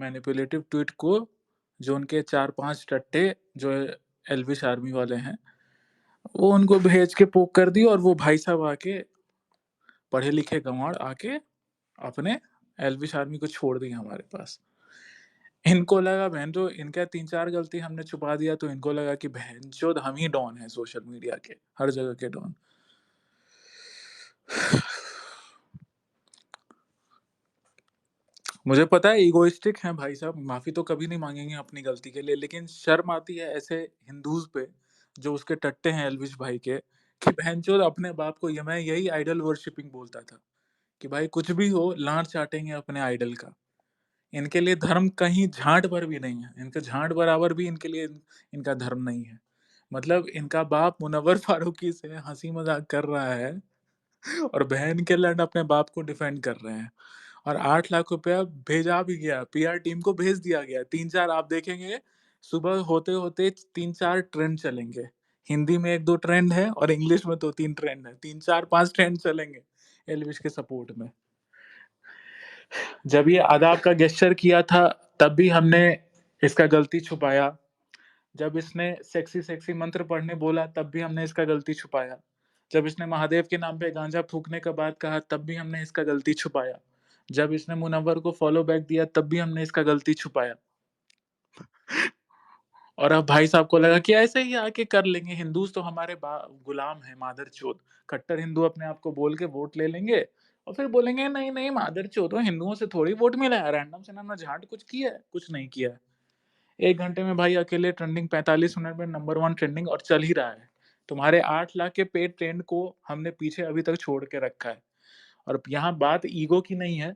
Manipulative tweet को जो उनके 4-5 टट्टे जो एल्विश आर्मी वाले हैं, वो उनको भेज के पोक कर दी और वो भाई साहब आके पढ़े लिखे गँवार आके अपने एल्विश आर्मी को छोड़ दी हमारे पास। इनको लगा बहनचोद इनका 3-4 गलती हमने छुपा दिया तो इनको लगा कि बहनचोद हम ही डॉन हैं सोशल मीडिया के, हर जगह के डॉन। मुझे पता है इगोइस्टिक हैं भाई साहब, माफ़ी तो कभी नहीं माँगेंगे अपनी गलती के लिए, लेकिन शर्म आती है ऐसे हिंदूज़ पे, जो उसके टट्टे हैं एल्विश भाई के, कि बहनचोद अपने बाप को मैं यही आइडल वर्शिपिंग बोलता था, कि भाई कुछ भी हो, लांड चाटेंगे अपने आइडल का। इनके लिए धर्म कहीं झांट भर भी नहीं है, इनके झांट बराबर भी इनके लिए इनका धर्म नहीं है। मतलब इनका बाप मुनव्वर फारूकी से हँसी-मज़ाक कर रहा है और बहन के लड़ अपने बाप को डिफेंड कर रहे हैं। और 8 लाख रुपया भेजा भी गया, पीआर टीम को भेज दिया गया। 3-4 आप देखेंगे, सुबह होते-होते 3-4 ट्रेंड चलेंगे। हिंदी में 1-2 ट्रेंड है और इंग्लिश में 2-3 ट्रेंड है। 3-4-5 ट्रेंड चलेंगे एल्विश के सपोर्ट में। जब ये आदाब का गेस्चर किया था, तब भी हमने इसका गलती छुपाया। जब इसने सेक्सी-सेक्सी मंत्र पढ़ने बोला, तब भी हमने इसका गलती छुपाया। जब इसने महादेव के नाम पे गांजा फूँकने का बात कहा, तब भी हमने इसका गलती छुपाया। जब इसने मुनव्वर को फॉलो बैक दिया, तब भी हमने इसका गलती छुपाया। और अब भाई साहब को लगा कि ऐसे ही आके कर लेंगे, हिंदूज़ तो हमारे गुलाम हैं मादरचोद। कट्टर हिंदू अपने आप को बोल के वोट ले लेंगे और फिर बोलेंगे नहीं मादरचोद हो, हिंदुओं से थोड़ी वोट मिला है, रैंडम से ना झांट कुछ किया है, कुछ नहीं किया है। 1 घंटे में भाई अकेले ट्रेंडिंग 45 मिनट में नंबर 1 ट्रेंडिंग और चल ही रहा है। तुम्हारे 8 लाख के पेड ट्रेंड को हमने पीछे अभी तक छोड़ के रखा है। और यहाँ बात ईगो की नहीं है,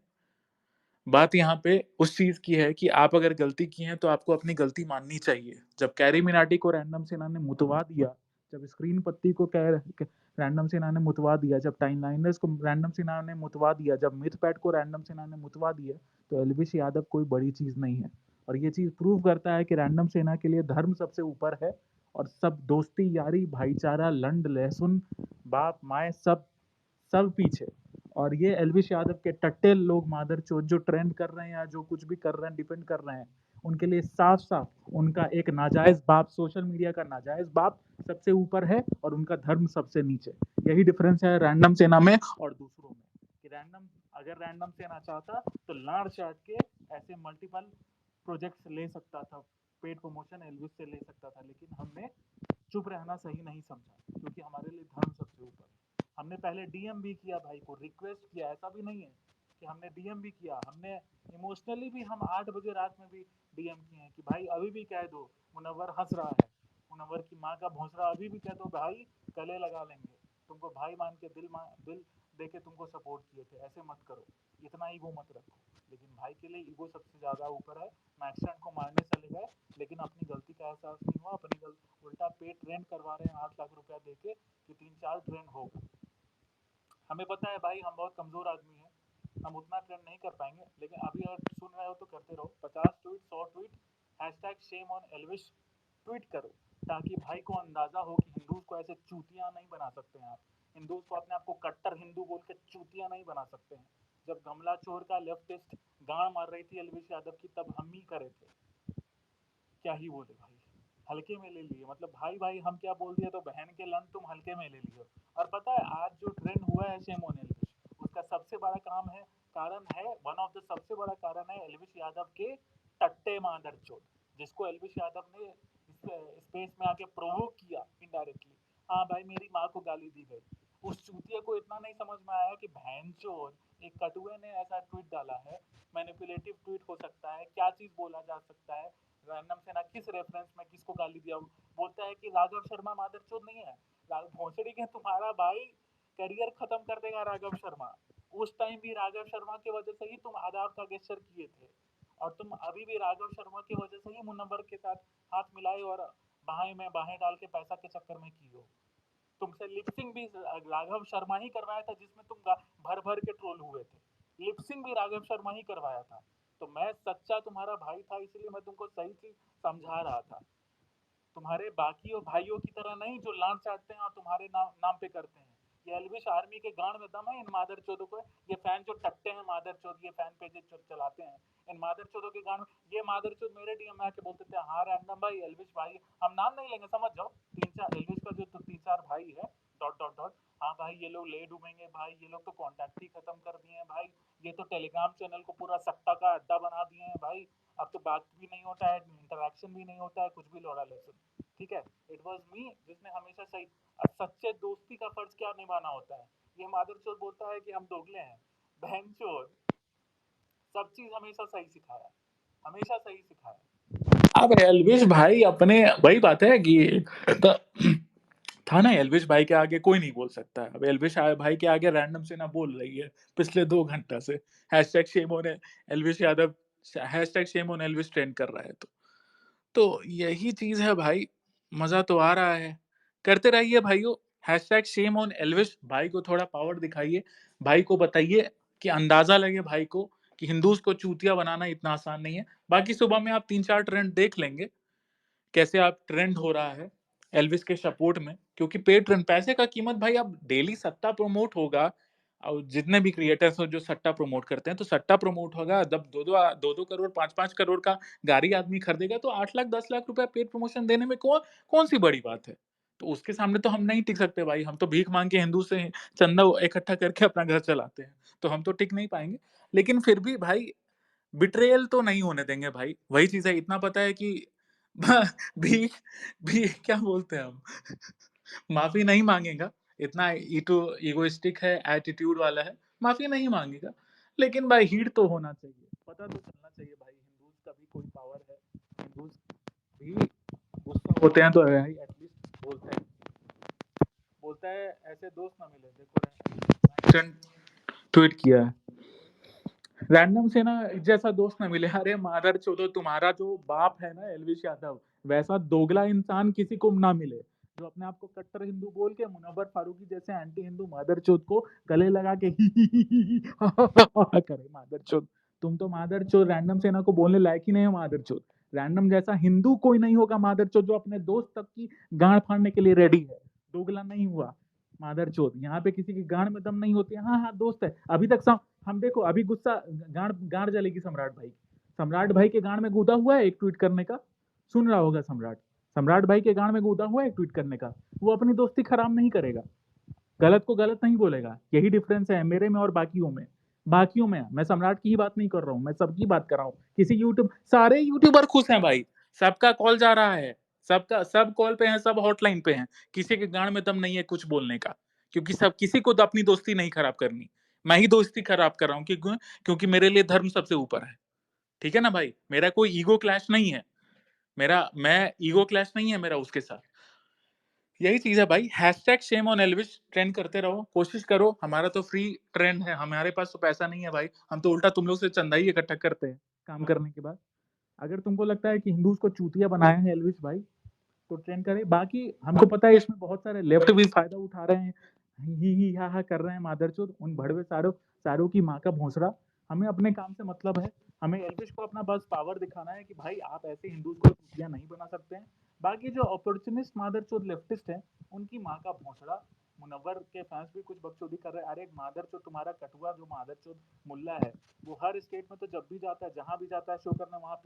बात यहाँ पे उस चीज़ की है कि आप अगर गलती की है तो आपको अपनी गलती माननी चाहिए। जब कैरी मिनाटी को रैंडम सेना ने मुतवा दिया, जब स्क्रीन पत्ती को रैंडम सेना ने मुतवा दिया, जब टाइमलाइनर्स को रैंडम सेना ने मुतवा दिया, जब मिथपैट को रैंडम सेना ने मुतवा दिया, तो एल्विश यादव कोई बड़ी चीज़ नहीं है। और ये चीज़ प्रूव करता है कि रैंडम सेना के लिए धर्म सबसे ऊपर है और सब दोस्ती, यारी, भाईचारा, लंड, लहसुन, बाप, माए सब पीछे। और ये एल्विश यादव के टट्टे लोग मादरचोद जो ट्रेंड कर रहे हैं या जो कुछ भी कर रहे हैं, डिपेंड कर रहे हैं, उनके लिए साफ-साफ उनका एक नाजायज़ बाप, सोशल मीडिया का नाजायज़ बाप सबसे ऊपर है और उनका धर्म सबसे नीचे। यही डिफरेंस है रैंडम सेना में और दूसरों में, कि अगर रैंडम सेना चाहता तो लाड़ चाट के ऐसे मल्टीपल प्रोजेक्ट्स ले सकता था, पेड प्रमोशन एल्विश से ले सकता था, लेकिन हमने चुप रहना सही नहीं समझा, क्योंकि हमारे लिए धर्म सबसे ऊपर है। हमने पहले डीएम भी किया भाई को, रिक्वेस्ट किया, ऐसा भी नहीं है कि हमने डीएम भी किया, हमने इमोशनली भी हम 8 बजे रात में भी डीएम किए हैं कि भाई अभी भी कह दो, मुनव्वर हंस रहा है, मुनव्वर की माँ का भौंसरा अभी भी कह दो भाई, गले लगा लेंगे, तुमको भाई मान के दिल दे के तुमको सपोर्ट किए थे, ऐसे मत करो, इतना ईगो मत रखो। लेकिन भाई के लिए ईगो सबसे ज़्यादा ऊपर है। मैक्सटेंट को मारने चले गए, लेकिन अपनी गलती का एहसास नहीं हुआ, अपनी उल्टा पे ट्रेंड करवा रहे हैं 8 लाख रुपया दे के कि 3-4 ट्रेंड होगा। हमें पता है भाई, हम बहुत कमज़ोर आदमी हैं, हम उतना ट्रेंड नहीं कर पाएंगे, लेकिन अभी अगर सुन रहे हो तो करते रहो, 50 tweet, 100 tweet, hashtag shame on Elvish tweet करो, ताकि भाई को अंदाज़ा हो कि हिंदूज़ को ऐसे चूतियाँ नहीं बना सकते हैं आप, हिंदूज़ को अपने आप को कट्टर हिंदू बोल के चूतियाँ नहीं बना सकते हैं। जब गमला चोर का लेफ्टिस्ट गाड़ मार रही थी एल्विश यादव की, तब हम ही करे थे, क्या ही बोले भाई, हल्के में ले लिए, मतलब भाई भाई हम क्या बोल दिया तो बहन के लन तुम हल्के में ले लिए। और पता है आज जो ट्रेंड हुआ है शेम ऑन एल्विश, उसका सबसे बड़ा कारण है, वन ऑफ द सबसे बड़ा कारण है एल्विश यादव के टट्टे मादरचोद, जिसको एल्विश यादव ने स्पेस में आके प्रोवोक किया इनडायरेक्टली। हाँ भाई, मेरी माँ को गाली दी गई, उस चूतिया को इतना नहीं समझ में आया कि बहनचोद एक कटुए ने ऐसा ट्वीट डाला है, मैनिपुलेटिव ट्वीट हो सकता है, क्या चीज बोला जा सकता है, रैंडम सेना किस रेफरेंस में किसको गाली दिया, बोलता है कि राघव शर्मा मादरचोद नहीं है, भोसड़ी के तुम्हारा भाई करियर खत्म कर देगा राघव शर्मा। उस टाइम भी राघव शर्मा की वजह से ही तुम आदाब का गेस्चर किए थे, और तुम अभी भी राघव शर्मा की वजह से ही मुनव्वर के साथ हाथ मिलाए और बाहें में बाहें डाल के पैसा के चक्कर में की हो। तुमसे लिपसिंग भी राघव शर्मा ही करवाया था, जिसमें तुम भर भर के ट्रोल हुए थे, लिपसिंग भी राघव शर्मा ही करवाया था। तो मैं सच्चा तुम्हारा भाई था, इसलिए मैं तुमको सही चीज समझा रहा था, तुम्हारे बाकी और भाइयों की तरह नहीं जो लांच चाटते हैं और तुम्हारे नाम पे करते हैं। ये एल्विश आर्मी के गांड में दम है इन मादर चौधों को, ये फैन जो टट्टे हैं मादर चौध, ये फैन पेजेस चलाते हैं, इन मादरचोदों के गान। ये मादरचोद मेरे डीएम में आके बोलते थे, हाँ रैंडम भाई, एल्विश भाई, हम नाम नहीं लेंगे, समझ जाओ, 3-4 एल्विश का जो 3-4 भाई है, डॉट डॉट डॉट, हाँ भाई ये लोग ले डूबेंगे भाई, ये लोग तो कॉन्टैक्ट ही खत्म कर दिए हैं भाई, ये तो टेलीग्राम चैनल को पूरा सट्टा का अड्डा बना दिए हैं भाई, अब तो बात भी नहीं होता है, इंटरेक्शन भी नहीं होता है, कुछ भी लौड़ा लेसन। ठीक है, इट वॉज मी जिसने हमेशा सही। अब सच्चे दोस्ती का फर्ज क्या निभाना होता है, ये मादरचोद बोलता है कि हम दोगले हैं, बहनचोद सब चीज हमेशा सही सिखाया, हमेशा सही सिखाया। अब एल्विश भाई अपने, वही बात है कि तो, था ना, एल्विश भाई के आगे कोई नहीं बोल सकता है। अब एल्विश भाई के आगे रैंडम से ना बोल रही है पिछले 2 घंटा से, hashtag shame on Elvish Yadav, hashtag shame on Elvish trend कर रहा है। तो यही चीज है भाई, मजा तो आ रहा है, करते रहिए भाइयों। हैशटैग शेम ऑन एल्विश, भाई को थोड़ा पावर दिखाइए, भाई को बताइए कि अंदाजा लगे भाई को कि हिंदूज को चूतिया बनाना इतना आसान नहीं है। बाकी सुबह में आप 3-4 ट्रेंड देख लेंगे, कैसे आप ट्रेंड हो रहा है एल्विस के सपोर्ट में, क्योंकि पेड ट्रेंड, पैसे का कीमत भाई, अब डेली सट्टा प्रमोट होगा, और जितने भी क्रिएटर्स हो जो सट्टा प्रमोट करते हैं, तो सट्टा प्रमोट होगा, जब 2-2 करोड़ 5-5 करोड़ का गाड़ी आदमी खरीदेगा, तो 8 लाख 10 लाख रुपया पेड प्रमोशन देने में कौन कौन सी बड़ी बात है। तो उसके सामने तो हम नहीं टिक सकते भाई, हम तो भीख मांग के हिंदू से चंदा इकट्ठा करके अपना घर चलाते हैं, तो हम तो टिक नहीं पाएंगे। लेकिन फिर भी भाई, बिट्रेयल तो नहीं होने देंगे भाई, वही चीज है, इतना पता है कि भी भी क्या बोलते हैं हम, माफी नहीं मांगेगा, इतना इगोइस्टिक है, एटीट्यूड वाला है, माफी नहीं मांगेगा। लेकिन भाई हीट तो होना चाहिए, पता तो चलना चाहिए भाई, हिंदूज का भी कोई पावर है, हिंदूज भी गुस्सा होते हैं तो भाई एटलीस्ट बोलता है ऐसे दोस्त ना मिले, देखो ट्वीट किया है, रैंडम से ना जैसा दोस्त ना मिले। अरे मादर चोदो, तुम्हारा जो बाप है ना एलविश यादव, वैसा दोगला इंसान किसी को ना मिले, जो अपने आप को कट्टर हिंदू बोल के मुनव्वर फारूकी जैसे एंटी हिंदू मादर चोद को गले लगा के करे मादर चोद। तुम तो मादर चोद रैंडम सेना को बोलने लायक ही नहीं हो मादर चोद। रैंडम जैसा हिंदू कोई नहीं होगा मादर चोद, जो अपने दोस्त तक की गांड फाड़ने के लिए रेडी है, दोगला नहीं हुआ मादर चोद। यहाँ पे किसी की गांड में दम नहीं होती है, हाँ हाँ दोस्त है अभी तक। हम देखो अभी गुस्सा, गांड गांड जलेगी सम्राट भाई, सम्राट भाई के गांड में गुदा हुआ है एक ट्वीट करने का, सुन रहा होगा सम्राट, सम्राट भाई के गांड में गुदा हुआ है एक ट्वीट करने का, वो अपनी दोस्ती खराब नहीं करेगा, गलत को गलत नहीं बोलेगा। यही डिफरेंस है मेरे में और बाकियों में। बाकियों में मैं सम्राट की ही बात नहीं कर रहा हूँ, मैं सबकी बात कर रहा हूँ। किसी यूट्यूब, सारे यूट्यूबर खुश हैं भाई, सबका कॉल जा रहा है, सबका सब कॉल पे है, सब हॉटलाइन पे हैं, किसी के गांड में दम नहीं है कुछ बोलने का, क्योंकि सब किसी को तो अपनी दोस्ती नहीं खराब करनी। मैं ही दोस्ती खराब कर रहा हूँ, क्योंकि मेरे लिए धर्म सबसे ऊपर है। ठीक है ना भाई, मेरा कोई ईगो क्लैश नहीं है, मैं ईगो क्लैश नहीं है मेरा उसके साथ। यही चीज है भाई, hashtag shame on Elvish trend करते रहो, कोशिश करो, हमारा तो फ्री ट्रेंड है, हमारे पास तो पैसा नहीं है भाई, हम तो उल्टा तुम लोग से चंदा ही इकट्ठा करते हैं काम करने के बाद। अगर तुमको लगता है कि हिंदूज को चूतिया बनाया है एल्विश भाई, तो ट्रेंड करे। बाकी हमको पता है इसमें बहुत सारे लेफ्ट भी फायदा उठा रहे हैं, ही हा कर रहे हैं मादरचोद, उन भड़वे सारों सारों की माँ का भोंसड़ा। हमें अपने काम से मतलब है, हमें एल्विश को अपना बस पावर दिखाना है कि भाई आप ऐसे हिंदूज को चूतिया नहीं बना सकते हैं। बाकी जो अपॉर्चुनिस्ट मादरचोद लेफ्टिस्ट हैं, उनकी माँ का भोंसड़ा। मुनव्वर के फैंस भी कुछ बकचोदी कर रहे हैं, अरे मादरचोद तुम्हारा कटुआ जो मादरचोद मुल्ला है, वो हर स्टेट में तो जब भी जाता है, जहां भी जाता है शो करने, वहां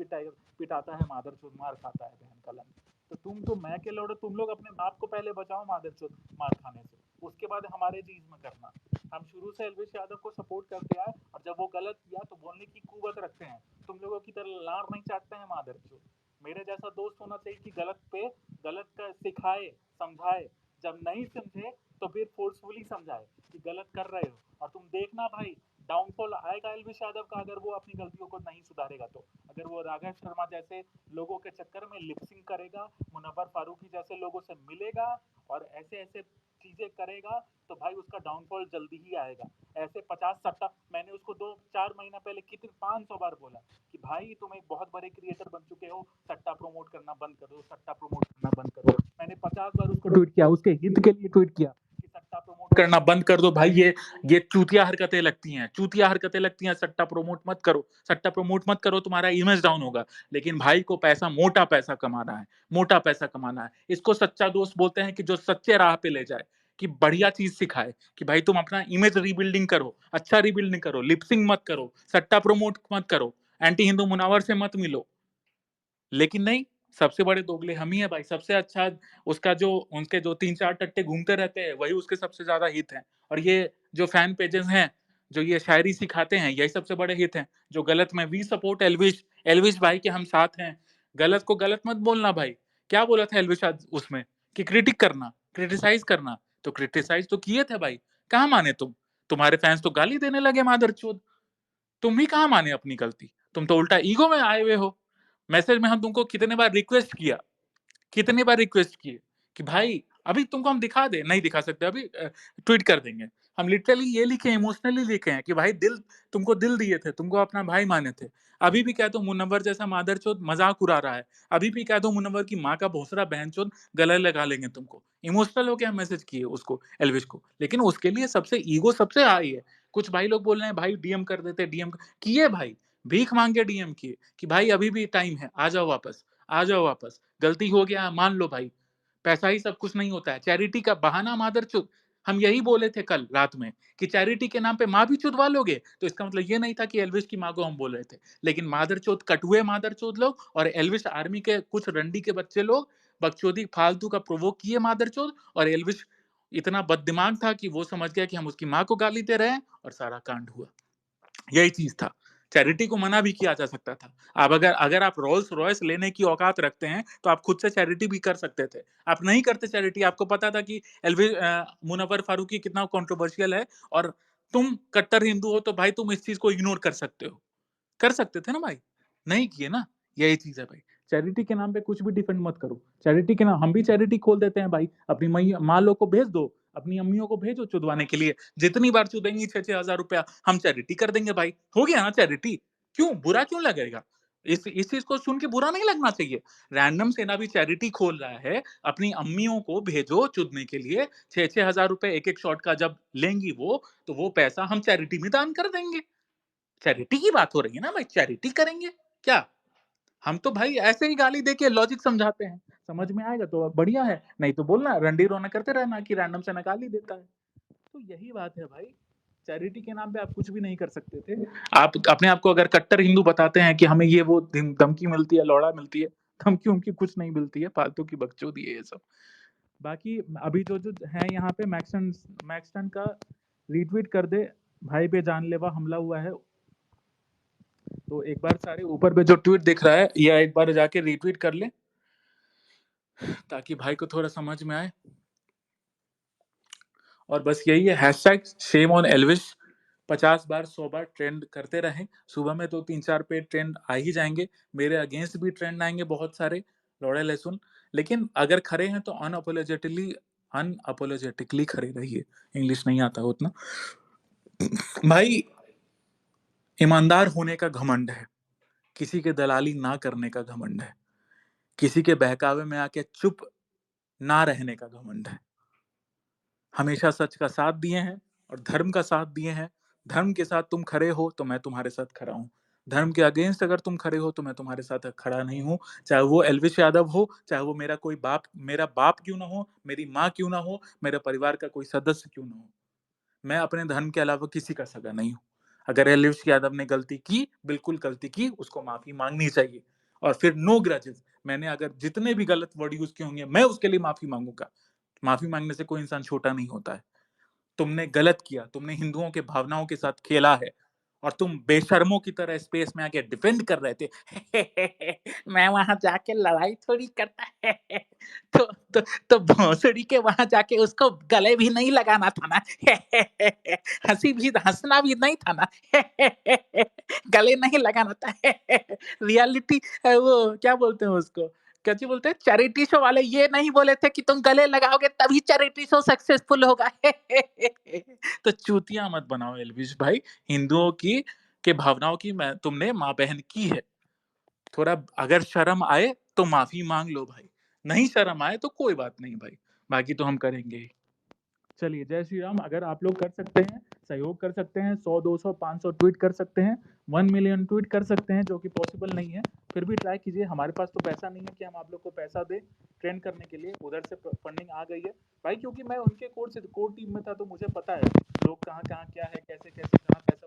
पिटाता है मादरचोद, मार खाता है बहन का लंच। तो तुम तो मैं के लौड़े, तुम लोग अपने बाप को पहले बचाओ मादरचोद मार खाने से, उसके बाद हमारे चीज में करना। हम शुरू से एल्विश यादव को सपोर्ट करते आए, और जब वो गलत किया तो बोलने की कुवत रखते हैं, तुम लोगों की तरह लाड़ नहीं चाटते हैं मादरचोद। मेरे जैसा दोस्त होना चाहिए कि गलत पे गलत का सिखाए, समझाए, जब नहीं समझे तो फिर फोर्सफुली समझाए कि गलत कर रहे हो। और तुम देखना भाई, डाउनफॉल आएगा एल्विश यादव का, अगर वो अपनी गलतियों को नहीं सुधारेगा तो। अगर वो राघव शर्मा जैसे लोगों के चक्कर में लिपसिंग करेगा, मुनव्वर फारूकी जैसे लोगों से मिलेगा, और ऐसे ऐसे चीजें करेगा, तो भाई उसका डाउनफॉल जल्दी ही आएगा। ऐसे 50 सट्टा, मैंने उसको 2-4 महीना पहले कितने 500 बार बोला कि भाई तुम एक बहुत बड़े क्रिएटर बन चुके हो, सट्टा प्रमोट करना बंद करो, सट्टा प्रमोट करना बंद करो। मैंने 50 बार उसको ट्वीट किया, उसके हित के लिए ट्वीट किया कि सट्टा प्रमोट करना बंद कर दो भाई, ये चूतिया हरकतें लगती हैं, चूतिया हरकतें लगती हैं, सट्टा प्रमोट मत करो, सट्टा प्रमोट मत करो, तुम्हारा इमेज डाउन होगा। लेकिन भाई को पैसा, मोटा पैसा कमाना है, मोटा पैसा कमाना है। इसको सच्चा दोस्त बोलते हैं, कि जो सच्चे राह पे ले जाए, कि बढ़िया चीज सिखाए, कि भाई तुम अपना इमेज रीबिल्डिंग करो, अच्छा रीबिल्डिंग करो, लिपसिंग मत करो, सट्टा प्रमोट मत करो, एंटी हिंदू मुनावर से मत मिलो। लेकिन नहीं, सबसे बड़े दोगले हम ही हैं भाई। सबसे अच्छा उसका जो उनके जो 3-4 टट्टे घूमते रहते हैं, वही उसके सबसे ज़्यादा हित हैं। और ये जो फैन पेजेज़ हैं, जो ये शायरी सिखाते हैं, यही सबसे बड़े हित हैं। जो गलत में वी सपोर्ट एल्विश, एल्विश भाई के हम साथ हैं। गलत को गलत मत बोलना भाई। क्या बोला था एल्विश आज उसमें कि क्रिटिक करना, क्रिटिसाइज़ करना, तो क्रिटिसाइज़ तो किए थे भाई। कहाँ माने तुम? तुम्हारे फैन्स तो गाली देने लगे मादरचोद। तुम ही कहाँ माने अपनी गलती? तुम तो उल्टा ईगो में आए हुए हो। मैसेज में हम तुमको कितने बार रिक्वेस्ट किया, कितनी बार रिक्वेस्ट किए कि भाई अभी तुमको हम दिखा दे, नहीं दिखा सकते अभी, ट्वीट कर देंगे। हम लिटरली ये लिखे, इमोशनली लिखे हैं कि भाई दिल, तुमको दिल दिए थे, तुमको अपना भाई माने थे। अभी भी कह दो मुनव्वर जैसा मादरचोद मजाक उड़ा रहा है, अभी भी कह दो मुनव्वर की माँ का भोसड़ा बहनचोद, गले लगा लेंगे तुमको। इमोशनल होके हम मैसेज किए उसको, एल्विश को, लेकिन उसके लिए सबसे ईगो सबसे हाई है। कुछ भाई लोग बोल रहे हैं भाई डीएम कर देते, डीएम किए भाई, भीख मांग के डीएम किए कि भाई अभी भी टाइम है, आ जाओ वापस, आ जाओ वापस, गलती हो गया मान लो भाई, पैसा ही सब कुछ नहीं होता है। चैरिटी का बहाना मादरचोद, हम यही बोले थे कल रात में कि चैरिटी के नाम पे माँ भी चुदवा लोगे, तो इसका मतलब ये नहीं था कि एल्विश की माँ को हम बोल रहे थे। लेकिन मादरचोद कटुए मादरचोद लोग और एल्विश आर्मी के कुछ रंडी के बच्चे लोग बकचोदी फालतू का प्रोवोक किए मादरचोद, और एल्विश इतना बददिमाग था कि वो समझ गया कि हम उसकी माँ को गाली दे रहे हैं, और सारा कांड हुआ। यही चीज था। चैरिटी को मना भी किया जा सकता था। अब अगर अगर आप रोल्स रॉयस लेने की औकात रखते हैं तो आप खुद से चैरिटी भी कर सकते थे। आप नहीं करते चैरिटी। आपको पता था कि मुनव्वर फारूकी कितना कंट्रोवर्शियल है, और तुम कट्टर हिंदू हो, तो भाई तुम इस चीज को इग्नोर कर सकते हो। कर सकते थे ना भाई, नहीं किए ना। यही चीज है भाई, चैरिटी के नाम पे कुछ भी डिफेंड मत करो। चैरिटी के नाम, हम भी चैरिटी खोल देते हैं भाई, अपनी माँ लोग को भेज दो, अपनी अम्मियों को भेजो चुदवाने के लिए, जितनी बार चुदेंगी 6-6 हज़ार रुपया हम चैरिटी कर देंगे भाई, हो गया ना चैरिटी। क्यों बुरा क्यों लगेगा? इस चीज को सुन के बुरा नहीं लगना चाहिए। रैंडम सेना भी चैरिटी खोल रहा है, अपनी अम्मियों को भेजो चुदने के लिए, 6-6 हज़ार रुपए एक एक शॉट का जब लेंगी वो, तो वो पैसा हम चैरिटी में दान कर देंगे। चैरिटी की बात हो रही है ना भाई, चैरिटी करेंगे क्या? हम तो भाई ऐसे ही गाली देके लॉजिक समझाते हैं, समझ में आएगा तो बढ़िया है, नहीं तो बोलना रंडी रोना करते रहना कि रैंडम से ना गाली देता है। तो यही बात है भाई, चैरिटी के नाम पे आप कुछ भी नहीं कर सकते थे। आप अपने आप को अगर कट्टर हिंदू बताते हैं कि हमें ये वो धमकी मिलती है, लौड़ा मिलती है, धमकी उमकी कुछ नहीं मिलती है, फालतू की बकचोदी है ये सब। बाकी अभी जो जो है यहाँ पे मैक्सटन का रीट्वीट कर दे, भाई पे जानलेवा हमला हुआ है। तो एक बार सारे ऊपर पे जो ट्वीट दिख रहा है, या एक बार जाके रीट्वीट कर ले, ताकि भाई को थोड़ा समझ में आए। और बस यही है, hashtag shame on Elvish 50 bar 100 bar trend करते रहें। सुबह में तो 3-4 पे ट्रेंड आ ही जाएंगे, मेरे अगेंस्ट भी ट्रेंड आएंगे बहुत सारे, लौड़े लहसुन। लेकिन अगर खड़े हैं तो अनअपोलोजेटिकली खड़े रहिए। इंग्लिश नहीं आता उतना भाई। ईमानदार होने का घमंड है, किसी के दलाली ना करने का घमंड है, किसी के बहकावे में आके चुप ना रहने का घमंड है। हमेशा सच का साथ दिए हैं और धर्म का साथ दिए हैं। धर्म के साथ तुम खड़े हो तो मैं तुम्हारे साथ खड़ा हूं। धर्म के अगेंस्ट अगर तुम खड़े हो तो मैं तुम्हारे साथ खड़ा नहीं हूं। चाहे वो एल्विश यादव हो, चाहे वो मेरा कोई बाप, मेरा बाप क्यों ना हो, मेरी माँ क्यों ना हो, मेरे परिवार का कोई सदस्य क्यों ना हो, मैं अपने धर्म के अलावा किसी का सगा नहीं हूं। अगर एलिश यादव ने गलती की, बिल्कुल गलती की, उसको माफी मांगनी चाहिए। और फिर नो ग्रजेस, मैंने अगर जितने भी गलत वर्ड यूज किए होंगे मैं उसके लिए माफी मांगूंगा। माफी मांगने से कोई इंसान छोटा नहीं होता है। तुमने गलत किया, तुमने हिंदुओं के भावनाओं के साथ खेला है, और तुम बेशर्मों की तरह स्पेस में आके डिफेंड कर रहे थे मैं वहां जाके लड़ाई थोड़ी करता है तो तो भोसड़ी के वहां जाके उसको गले भी नहीं लगाना था ना हंसी भी हंसना भी नहीं था ना गले नहीं लगाना था रियलिटी, वो क्या बोलते हैं उसको, कैसे बोलते हैं, चैरिटी शो वाले ये नहीं बोले थे कि तुम गले लगाओगे तभी चैरिटी शो सक्सेसफुल होगा तो चूतिया मत बनाओ एलविश भाई। हिंदुओं की के भावनाओं की तुमने माँ बहन की है। थोड़ा अगर शर्म आए तो माफी मांग लो भाई, नहीं शर्म आए तो कोई बात नहीं भाई, बाकी तो हम करेंगे ही। चलिए, जय श्री राम। अगर आप लोग कर सकते हैं, सहयोग कर सकते हैं, 100 200 500 ट्वीट कर सकते हैं, 1 मिलियन ट्वीट कर सकते हैं, जो कि पॉसिबल नहीं है, फिर भी ट्राई कीजिए। हमारे पास तो पैसा नहीं है कि हम आप लोग को पैसा दे ट्रेंड करने के लिए, उधर से फंडिंग आ गई है भाई, क्योंकि मैं उनके कोर टीम में था तो मुझे पता है लोग कहाँ कहाँ क्या है, कैसे कैसे कहाँ पैसा